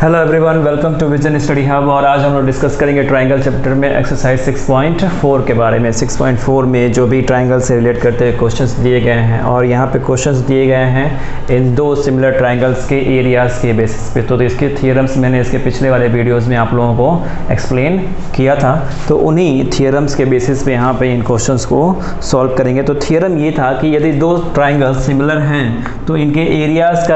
Hello everyone, welcome to vision study hub. और आज हम लोग डिस्कस करेंगे ट्रायंगल चैप्टर में एक्सरसाइज 6.4 के बारे में। 6.4 में जो भी ट्रायंगल से रिलेट करते हुए क्वेश्चंस दिए गए हैं, और यहाँ पे क्वेश्चंस दिए गए हैं इन दो सिमिलर ट्रायंगल्स के एरियाज़ के बेसिस पे। तो इसके थियरम्स मैंने इसके पिछले वाले वीडियोज़ में आप लोगों को एक्सप्लेन किया था, तो उन्हीं थियरम्स के बेसिस पे यहाँ पे इन क्वेश्चंस को सॉल्व करेंगे। तो थियरम ये था कि यदि दो ट्रायंगल्स सिमिलर हैं तो इनके एरियाज़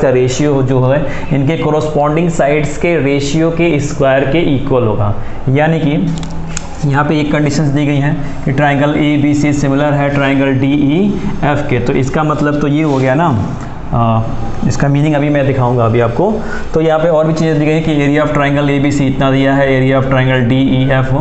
का रेशियो जो है इनके कोरोस्पॉन्डिंग साइड्स के रेशियो के स्क्वायर के इक्वल होगा। यानी कि यहाँ पे एक कंडीशंस दी गई हैं कि triangle A B C similar है ट्रायंगल डी ई एफ के। तो इसका मतलब तो ये हो गया ना, इसका मीनिंग अभी मैं दिखाऊंगा अभी आपको। तो यहाँ पे और भी चीज़ें दी गई कि area of triangle A B C इतना दिया है, area of triangle D E F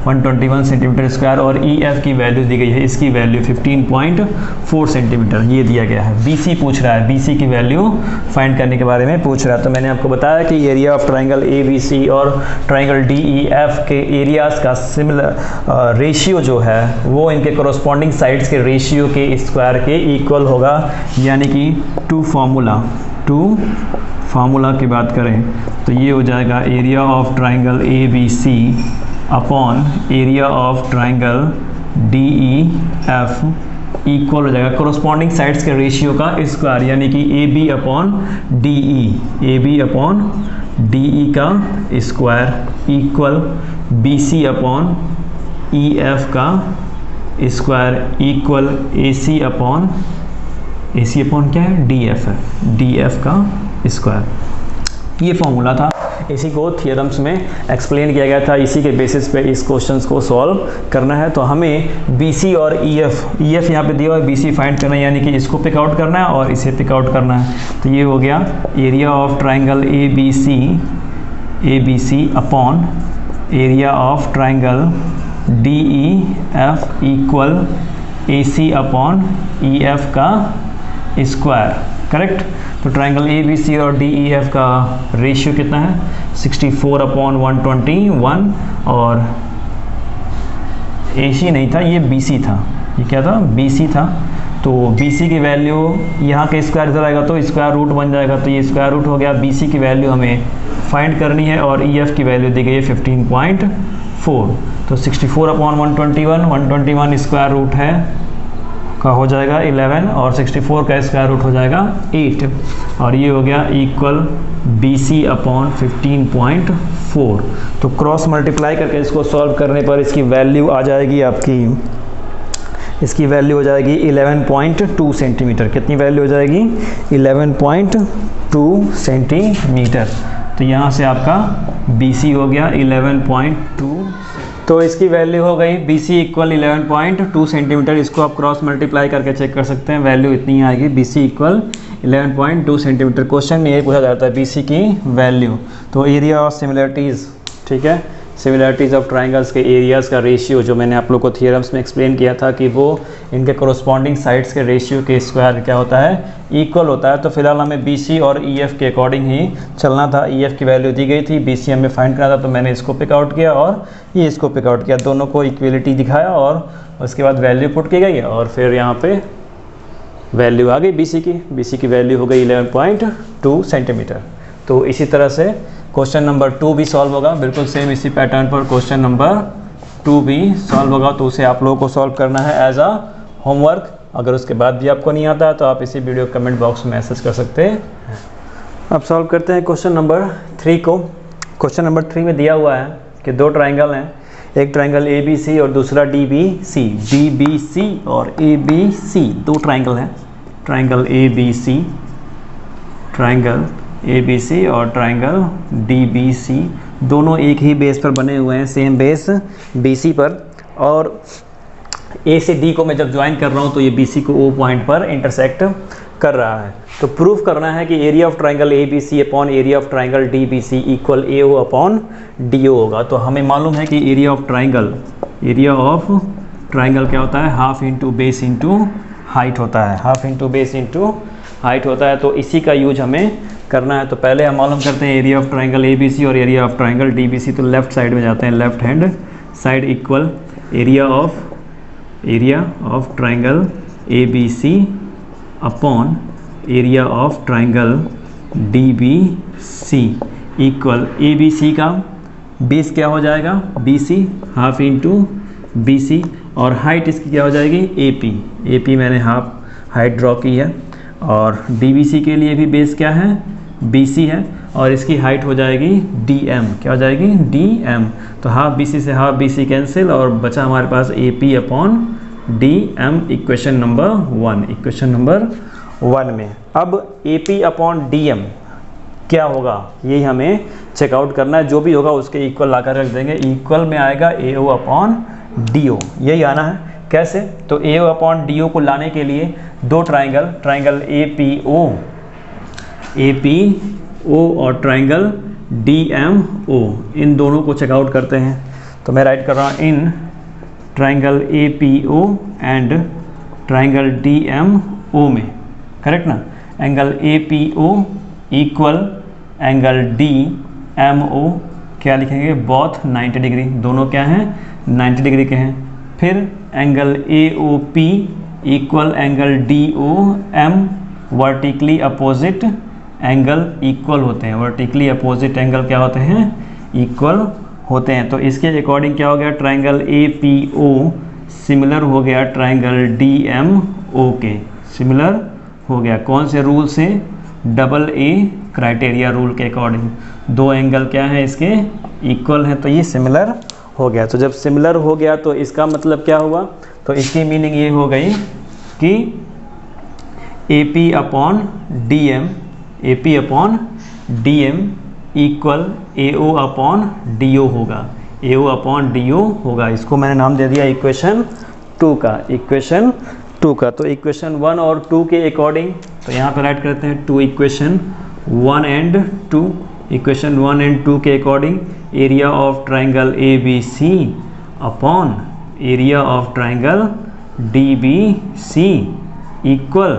121 centimetre square, और ई एफ की वैल्यू दी गई है, इसकी वैल्यू 15.4 सेंटीमीटर ये दिया गया है। बी सी पूछ रहा है, बी सी की वैल्यू फाइंड करने के बारे में पूछ रहा है। तो मैंने आपको बताया कि area of triangle A B C और ट्रायंगल डी ई एफ के एरियाज़ का सिमिलर रेशियो जो है वो इनके कोरोस्पॉन्डिंग साइड्स के रेशियो के स्क्वायर के इक्वल होगा। यानी कि टू फार्मूला की बात करें तो ये हो जाएगा area of triangle A B C upon area of triangle D E F equal हो जाएगा कोरोस्पॉन्डिंग साइड्स के रेशियो का स्क्वायर। यानी कि A B upon D E का square equal B C upon E F का square equal A C upon क्या है, डी एफ है, डी एफ का स्क्वायर। ये फॉर्मूला था, इसी को थियरम्स में एक्सप्लेन किया गया था। इसी के बेसिस पे इस क्वेश्चंस को सॉल्व करना है। तो हमें बी सी और ई एफ यहाँ पे दिया हुआ है, बी सी फाइंड करना है, यानी कि इसको पिक आउट करना है और इसे पिक आउट करना है। तो ये हो गया area of triangle A B C upon area of triangle D E F equal A C upon E F का स्क्वायर। करेक्ट। तो ट्रायंगल ए बी सी और डी ई एफ का रेशियो कितना है, 64/121, और ए सी नहीं था, ये बी सी था। ये क्या था, बी सी था। तो बी सी की वैल्यू यहाँ के स्क्वायर इधर आएगा तो स्क्वायर रूट बन जाएगा, तो ये स्क्वायर रूट हो गया। बी सी की वैल्यू हमें फाइंड करनी है और ई एफ की वैल्यू दी गई है 15.4। तो 64/121 स्क्वायर रूट है का हो जाएगा 11, और 64 का स्क्वायर रूट हो जाएगा 8, और ये हो गया इक्वल बी सी अपॉन 15.4। तो क्रॉस मल्टीप्लाई करके इसको सॉल्व करने पर इसकी वैल्यू आ जाएगी आपकी, इसकी वैल्यू हो जाएगी 11.2 सेंटीमीटर। कितनी वैल्यू हो जाएगी, 11.2 सेंटीमीटर। तो यहाँ से आपका बी सी हो गया 11.2। तो इसकी वैल्यू हो गई बी सी इक्वल 11.2 सेंटीमीटर। इसको आप क्रॉस मल्टीप्लाई करके चेक कर सकते हैं, वैल्यू इतनी आएगी, B C equal 11.2 centimetre. Question में ये पूछा जाता है बी सी की वैल्यू। तो एरिया ऑफ सिमिलरिटीज़, ठीक है, सिमिलरिटीज़ ऑफ ट्रायंगल्स के एरियाज़ का रेशियो जो मैंने आप लोग को थियरम्स में एक्सप्लेन किया था कि वो इनके कोरोस्पॉन्डिंग साइड्स के रेशियो के स्क्वायर क्या होता है, इक्वल होता है। तो फिलहाल हमें बी सी और ई एफ के अकॉर्डिंग ही चलना था। ई एफ की वैल्यू दी गई थी, बी सी हमें फाइंड करना था, तो मैंने इसको पिक आउट किया और ये इसको पिक आउट किया, दोनों को इक्वलिटी दिखाया और उसके बाद वैल्यू पुट की गई और फिर यहाँ पे वैल्यू आ गई बी सी की वैल्यू हो गई 11.2 सेंटीमीटर। तो इसी तरह से क्वेश्चन नंबर 2 भी सॉल्व होगा, बिल्कुल सेम इसी पैटर्न पर क्वेश्चन नंबर 2 भी सॉल्व होगा। तो उसे आप लोगों को सॉल्व करना है एज अ होमवर्क। अगर उसके बाद भी आपको नहीं आता है तो आप इसी वीडियो कमेंट बॉक्स में मैसेज कर सकते हैं। अब सॉल्व करते हैं क्वेश्चन नंबर 3 को। क्वेश्चन नंबर 3 में दिया हुआ है कि दो ट्राइंगल हैं, एक ट्राइंगल ए बी सी और दूसरा D B C. D B C और ए बी सी दो ट्राइंगल हैं, ट्राइंगल ए बी सी और ट्राइंगल डी बी सी, दोनों एक ही बेस पर बने हुए हैं, सेम बेस बी सी पर। और ए से डी को मैं जब ज्वाइन कर रहा हूँ तो ये बी सी को ओ पॉइंट पर इंटरसेक्ट कर रहा है। तो प्रूफ करना है कि area of triangle A B C upon area of triangle D B C equal A O upon D O होगा। तो हमें मालूम है कि एरिया ऑफ ट्राइंगल क्या होता है, half into base into height होता है, half into base into height होता है। तो इसी का यूज हमें करना है। तो पहले हम मालूम करते हैं area of triangle A B C और area of triangle D B C. तो लेफ्ट साइड में जाते हैं, left hand side equal area of triangle A B C upon area of triangle DBC equal ABC का base क्या हो जाएगा BC, half into BC, और हाइट इसकी क्या हो जाएगी AP मैंने हाफ हाइट ड्रॉ की है, और DBC के लिए भी बेस क्या है BC है, और इसकी हाइट हो जाएगी DM, क्या हो जाएगी DM। तो हाफ BC से हाफ BC कैंसिल, और बचा हमारे पास AP upon DM equation number 1, equation number 1 में। अब AP अपॉन DM क्या होगा यही हमें चेकआउट करना है, जो भी होगा उसके इक्वल लाकर रख देंगे, इक्वल में आएगा AO अपॉन DO, यही आना है। कैसे? तो AO अपॉन DO को लाने के लिए दो ट्राइंगल APO और ट्राइंगल DMO, इन दोनों को चेकआउट करते हैं। तो मैं राइट कर रहा हूँ in triangle APO and triangle DMO में, करेक्ट ना। Angle APO equal angle DMO क्या लिखेंगे, बोथ 90 डिग्री, दोनों क्या हैं 90 डिग्री के हैं। फिर angle AOP equal angle DOM, vertically opposite angle equal होते हैं, वर्टिकली अपोजिट एंगल क्या होते हैं इक्वल होते हैं। तो इसके अकॉर्डिंग क्या हो गया, ट्राइंगल APO सिमिलर हो गया ट्राइंगल DMO के, सिमिलर हो गया कौन से रूल से, AA क्राइटेरिया रूल के अकॉर्डिंग। दो एंगल क्या है इसके इक्वल हैं, तो ये सिमिलर हो गया। तो जब सिमिलर हो गया तो इसका मतलब क्या हुआ, तो इसकी मीनिंग ये हो गई कि AP upon DM equal AO upon DO होगा, AO अपॉन DO होगा। इसको मैंने नाम दे दिया इक्वेशन 2 का, इक्वेशन 2 का। तो इक्वेशन 1 और 2 के अकॉर्डिंग, तो यहाँ पे राइट करते हैं 2 इक्वेशन 1 एंड 2, इक्वेशन 1 एंड 2 के according area of triangle ABC upon area of triangle DBC equal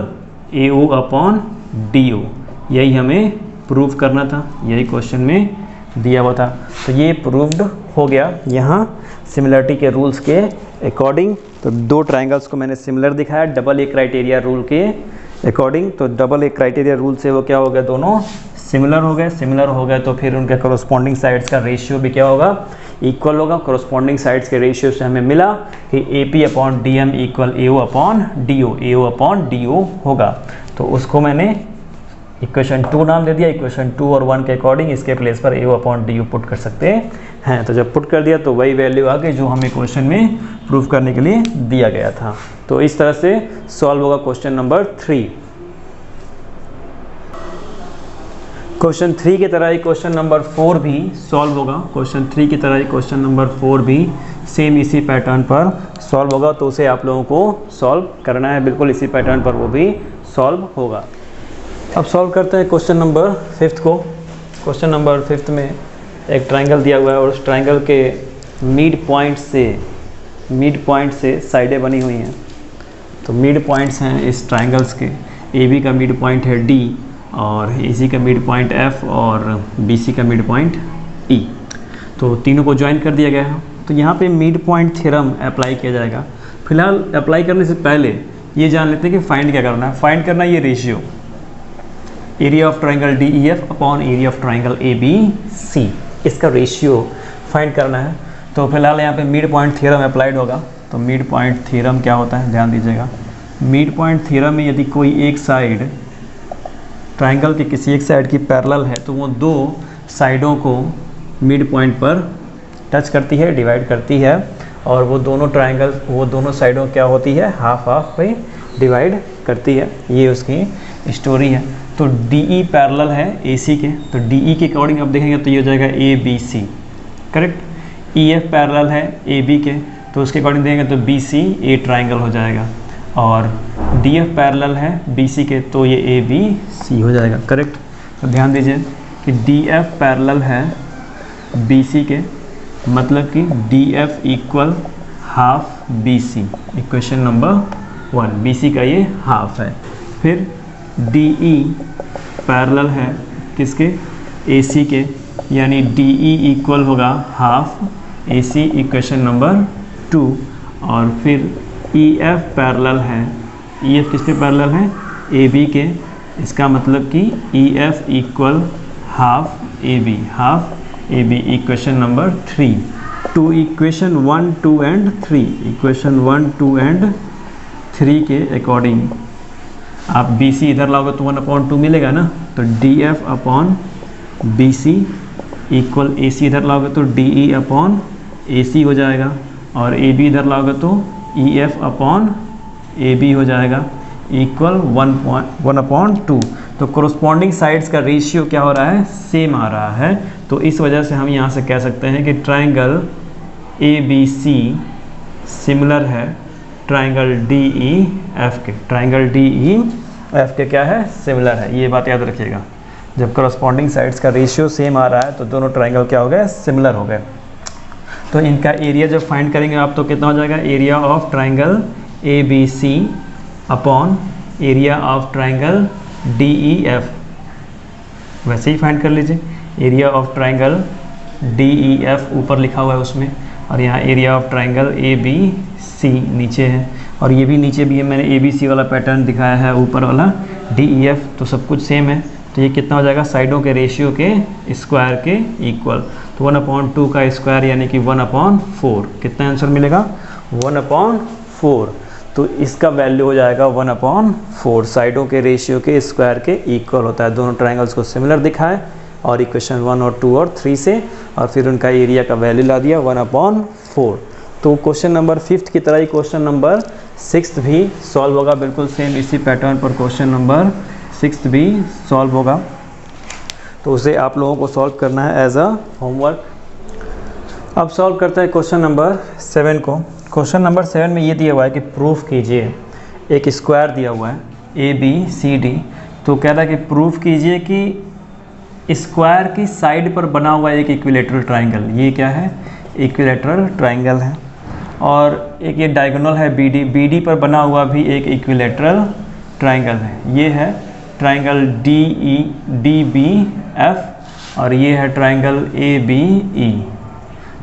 AO upon DO, यही हमें प्रूव करना था, यही क्वेश्चन में दिया हुआ था। तो ये प्रूव्ड हो गया यहाँ सिमिलरिटी के रूल्स के अकॉर्डिंग। तो दो ट्राइंगल्स को मैंने सिमिलर दिखाया AA क्राइटेरिया रूल के अकॉर्डिंग। तो AA क्राइटेरिया रूल से वो क्या हो गया, दोनों सिमिलर हो गए। तो फिर उनके कोरोस्पॉन्डिंग साइड्स का रेशियो भी क्या होगा, इक्वल होगा। कोरोस्पॉन्डिंग साइड्स के रेशियो से हमें मिला कि AP upon DM equal AO upon DO, AO upon DO होगा। तो उसको मैंने इक्वेशन 2 नाम दे दिया। इक्वेशन 2 और 1 के अकॉर्डिंग इसके प्लेस पर AO अपॉन DO पुट कर सकते हैं। तो जब पुट कर दिया तो वही वैल्यू आ गई जो हमें क्वेश्चन में प्रूफ करने के लिए दिया गया था। तो इस तरह से सॉल्व होगा क्वेश्चन नंबर 3। क्वेश्चन 3 की तरह ही क्वेश्चन नंबर 4 भी सॉल्व होगा। क्वेश्चन 3 की तरह ही क्वेश्चन नंबर 4 भी सेम इसी पैटर्न पर सॉल्व होगा। तो उसे आप लोगों को सॉल्व करना है, बिल्कुल इसी पैटर्न पर वो भी सॉल्व होगा। अब सॉल्व करते हैं क्वेश्चन नंबर 5 को। क्वेश्चन नंबर 5 में एक ट्राइंगल दिया हुआ है और उस ट्राइंगल के मिड पॉइंट से साइडें बनी हुई हैं। तो मिड पॉइंट्स हैं इस ट्राइंगल्स के, AB का मिड पॉइंट है D, और AC का मिड पॉइंट F, और BC का मिड पॉइंट E। तो तीनों को ज्वाइन कर दिया गया है। तो यहाँ पे मिड पॉइंट थ्योरम अप्लाई किया जाएगा। फिलहाल अप्लाई करने से पहले ये जान लेते हैं कि फाइंड क्या करना है। फाइंड करना है ये ratio, area of triangle DEF upon area of triangle ABC, इसका रेशियो फाइंड करना है। तो फिलहाल यहाँ पे मिड पॉइंट थ्योरम अप्लाइड होगा। तो मिड पॉइंट थ्योरम क्या होता है, ध्यान दीजिएगा। मिड पॉइंट थ्योरम में यदि कोई एक साइड ट्राइंगल के किसी एक साइड की पैरेलल है तो वो दो साइडों को मिड पॉइंट पर टच करती है, डिवाइड करती है, और वो दोनों साइडों क्या होती है, हाफ हाफ पे डिवाइड करती है। ये उसकी स्टोरी है। तो DE पैरेलल है AC के, तो DE के अकॉर्डिंग अब देखेंगे तो ये हो जाएगा ABC, करेक्ट। EF पैरेलल है AB के, तो उसके अकॉर्डिंग देखेंगे तो BC A ट्राइंगल हो जाएगा, और DF पैरेलल है BC के, तो ये ABC हो जाएगा, करेक्ट। तो ध्यान दीजिए कि DF पैरेलल है BC के, मतलब कि DF equal half BC, equation number 1। BC का ये हाफ है। फिर DE पैरेलल है किसके, AC के, यानी DE इक्वल होगा हाफ AC, इक्वेशन नंबर 2। और फिर EF पैरेलल है, EF किसके पैरेलल है, AB के, इसका मतलब कि EF equal half A B equation number 3 to equation 1, 2 and 3। Equation 1, 2 and 3 के अकॉर्डिंग आप BC इधर लाओगे तो 1/2 मिलेगा ना, तो DF upon BC equal AC इधर लाओगे तो DE अपॉन AC हो जाएगा, और AB इधर लाओगे तो EF अपॉन AB हो जाएगा इक्वल 1/2। तो कोरोस्पॉन्डिंग साइड्स का रेशियो क्या हो रहा है, सेम आ रहा है। तो इस वजह से हम यहाँ से कह सकते हैं कि ट्राइंगल ABC सिमिलर है ट्राइंगल DEF के। ट्राइंगल DEF के क्या है, सिमिलर है। ये बात याद रखिएगा, जब कोरोस्पॉन्डिंग साइड्स का रेशियो सेम आ रहा है तो दोनों ट्राइंगल क्या हो गए, सिमिलर हो गए। तो इनका एरिया जब फाइंड करेंगे आप तो कितना हो जाएगा, area of triangle ABC upon area of triangle DEF, वैसे ही फाइंड कर लीजिए। एरिया ऑफ ट्राइंगल DEF ऊपर लिखा हुआ है उसमें, और यहाँ एरिया ऑफ ट्राइंगल ABC नीचे है, और ये भी नीचे भी है, मैंने ABC वाला पैटर्न दिखाया है, ऊपर वाला DEF, तो सब कुछ सेम है। तो ये कितना हो जाएगा, साइडों के रेशियो के स्क्वायर के इक्वल। तो 1/2 का स्क्वायर यानी कि 1/4। कितना आंसर मिलेगा, 1/4। तो इसका वैल्यू हो जाएगा 1/4। साइडों के रेशियो के स्क्वायर के इक्वल होता है। दोनों ट्राइंगल्स को सिमिलर दिखाए और इक्वेशन 1 और 2 और 3 से, और फिर उनका एरिया का वैल्यू ला दिया 1/4। तो क्वेश्चन नंबर 5 की तरह ही क्वेश्चन नंबर 6 भी सॉल्व होगा, बिल्कुल सेम इसी पैटर्न पर क्वेश्चन नंबर 6 भी सॉल्व होगा। तो उसे आप लोगों को सॉल्व करना है एज अ होमवर्क। अब सॉल्व करते हैं क्वेश्चन नंबर 7 को। क्वेश्चन नंबर 7 में ये दिया हुआ है कि प्रूफ कीजिए, एक स्क्वायर दिया हुआ है ABCD। तो कह रहा है कि प्रूफ कीजिए कि स्क्वायर की साइड पर बना हुआ एक इक्विलेटरल ट्राइंगल, ये क्या है, इक्विलेटरल ट्राइंगल है, और एक ये डायगोनल है BD पर बना हुआ भी एक इक्विलेटरल ट्राइंगल है। ये है ट्राइंगल DBF, और ये है ट्राइंगल ABE।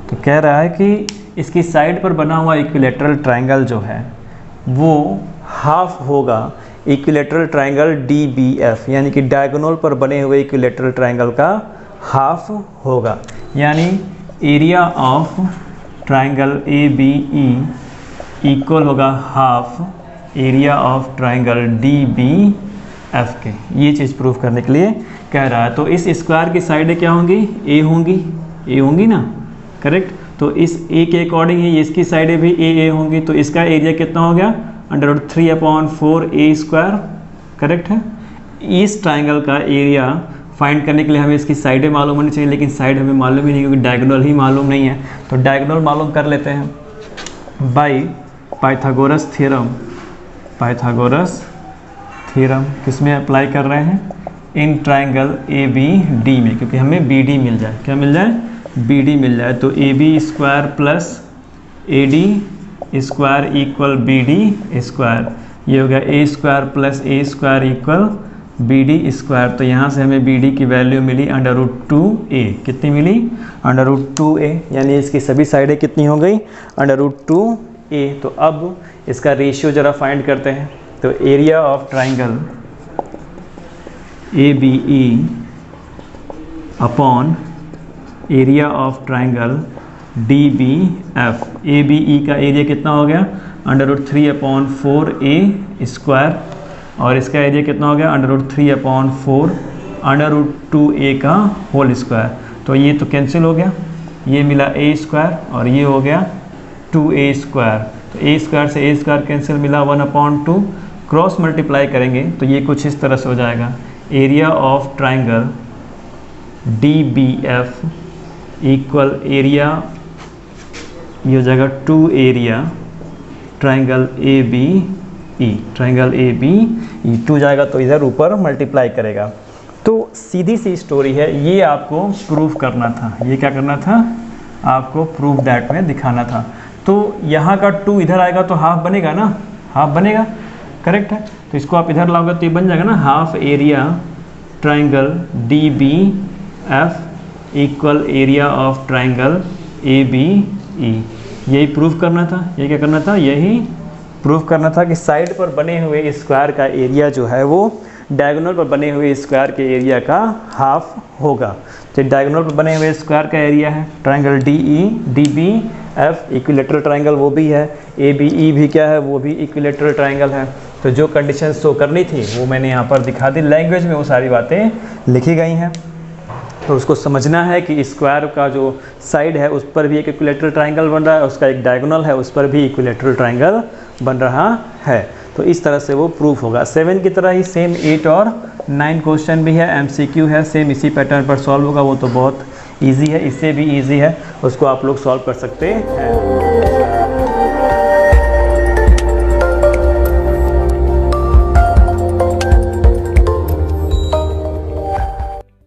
तो कह रहा है कि इसकी साइड पर बना हुआ इक्विलेटरल ट्राइंगल जो है वो हाफ होगा इक्विलेटरल ट्राइंगल DBF, यानी कि डायगोनल पर बने हुए इक्विलेटरल ट्राइंगल का हाफ होगा। यानी area of triangle ABE equal होगा half area of triangle DBF के। ये चीज़ प्रूफ करने के लिए कह रहा है। तो इस स्क्वायर की साइडें क्या होंगी, ए होंगी ना, करेक्ट। तो इस A के अकॉर्डिंग ही इसकी साइडें भी A होंगी। तो इसका एरिया कितना हो गया, √3/4A², करेक्ट है। इस ट्राइंगल का एरिया फाइंड करने के लिए हमें इसकी साइडें मालूम होनी चाहिए, लेकिन साइड हमें मालूम ही नहीं क्योंकि डायगोनल ही मालूम नहीं है। तो डायगोनल मालूम कर लेते हैं by Pythagoras theorem. Pythagoras theorem किस में अप्लाई कर रहे हैं, इन ट्राइंगल ABD में, क्योंकि हमें BD मिल जाए, क्या मिल जाए, BD मिल जाए। तो AB² plus AD² equal BD², ये हो गया A² plus A² equal BD²। तो यहाँ से हमें BD की वैल्यू मिली √2A। कितनी मिली, √2A, यानी इसकी सभी साइडें कितनी हो गई, √2A। तो अब इसका रेशियो ज़रा फाइंड करते हैं। तो area of triangle ABE upon area of triangle DBF। ABE का एरिया कितना हो गया, √3/4A², और इसका एरिया कितना हो गया, √3/4 √2A का होल स्क्वायर। तो ये तो कैंसिल हो गया, ये मिला A² और ये हो गया 2A²। तो A² से A² कैंसिल मिला 1/2, क्रॉस मल्टीप्लाई करेंगे तो ये कुछ इस तरह से हो जाएगा। Area of triangle DBF equal area, ये हो जाएगा 2 area triangle ABE। Triangle ABE 2 जाएगा तो इधर ऊपर मल्टीप्लाई करेगा। तो सीधी सी स्टोरी है, ये आपको प्रूफ करना था। ये क्या करना था, आपको प्रूफ दैट में दिखाना था। तो यहाँ का 2 इधर आएगा तो हाफ बनेगा ना, हाफ बनेगा, करेक्ट है। तो इसको आप इधर लाओगे तो ये बन जाएगा ना, half area triangle DBF equal area of triangle ABE। यही प्रूफ करना था। ये क्या करना था, यही प्रूफ करना था कि साइड पर बने हुए स्क्वायर का एरिया जो है वो डायगोनल पर बने हुए स्क्वायर के एरिया का हाफ होगा। तो डायगोनल पर बने हुए स्क्वायर का एरिया है triangle D E D B F equilateral triangle वो भी है, ए बी ई भी क्या है, वो भी इक्विलेटरल ट्रायंगल है। तो जो कंडीशन शो करनी थी वो मैंने यहाँ पर दिखा दी, लैंग्वेज में वो सारी बातें लिखी गई हैं। तो उसको समझना है कि स्क्वायर का जो साइड है उस पर भी एक इक्विलेटरल ट्रायंगल बन रहा है, उसका एक डायगोनल है उस पर भी इक्विलेटरल ट्रायंगल बन रहा है। तो इस तरह से वो प्रूफ होगा। 7 की तरह ही सेम 8 और 9 क्वेश्चन भी है, MCQ है, सेम इसी पैटर्न पर सॉल्व होगा। वो तो बहुत ईजी है, इससे भी ईजी है, उसको आप लोग सॉल्व कर सकते हैं।